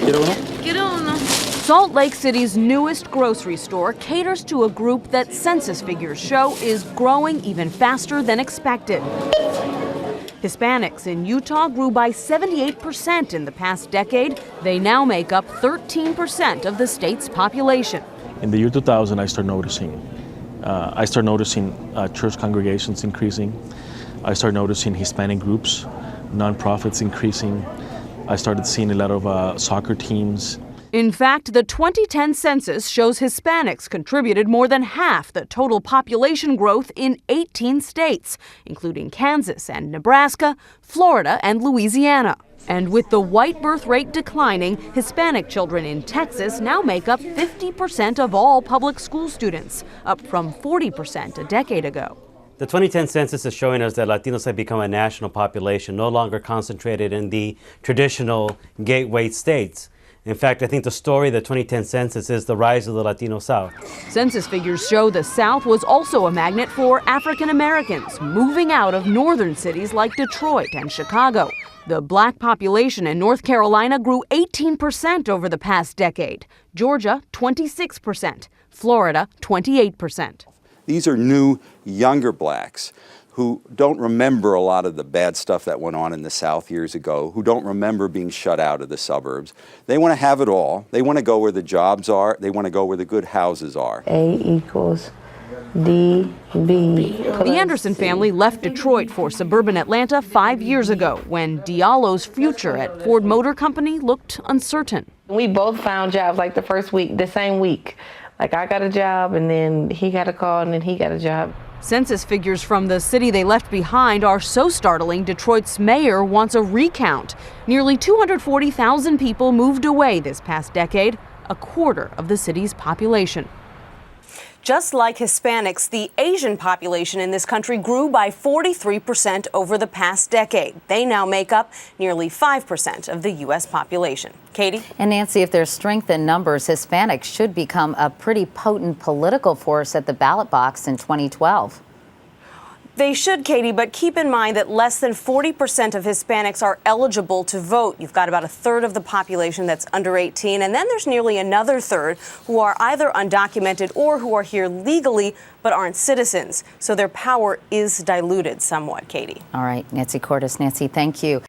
Salt Lake City's newest grocery store caters to a group that census figures show is growing even faster than expected. Hispanics in Utah grew by 78% in the past decade. They now make up 13% of the state's population. In the year 2000, I started noticing church congregations increasing. I started noticing Hispanic groups, nonprofits increasing. I started seeing a lot of soccer teams. In fact, the 2010 census shows Hispanics contributed more than half the total population growth in 18 states, including Kansas and Nebraska, Florida and Louisiana. And with the white birth rate declining, Hispanic children in Texas now make up 50% of all public school students, up from 40% a decade ago. The 2010 census is showing us that Latinos have become a national population, no longer concentrated in the traditional gateway states. In fact, I think the story of the 2010 census is the rise of the Latino South. Census figures show the South was also a magnet for African Americans moving out of northern cities like Detroit and Chicago. The black population in North Carolina grew 18% over the past decade. Georgia, 26%. Florida, 28%. These are new, younger blacks who don't remember a lot of the bad stuff that went on in the South years ago, who don't remember being shut out of the suburbs. They want to have it all. They want to go where the jobs are. They want to go where the good houses are. A equals DB. The Anderson family left Detroit for suburban Atlanta 5 years ago when Diallo's future at Ford Motor Company looked uncertain. We both found jobs like the same week. Like I got a job and then he got a call and then he got a job. Census figures from the city they left behind are so startling, Detroit's mayor wants a recount. Nearly 240,000 people moved away this past decade, a quarter of the city's population. Just like Hispanics, the Asian population in this country grew by 43% over the past decade. They now make up nearly 5% of the U.S. population. Katie? And Nancy, if there's strength in numbers, Hispanics should become a pretty potent political force at the ballot box in 2012. They should, Katie, but keep in mind that less than 40% of Hispanics are eligible to vote. You've got about a third of the population that's under 18, and then there's nearly another third who are either undocumented or who are here legally but aren't citizens. So their power is diluted somewhat, Katie. All right, Nancy Cordes. Nancy, thank you.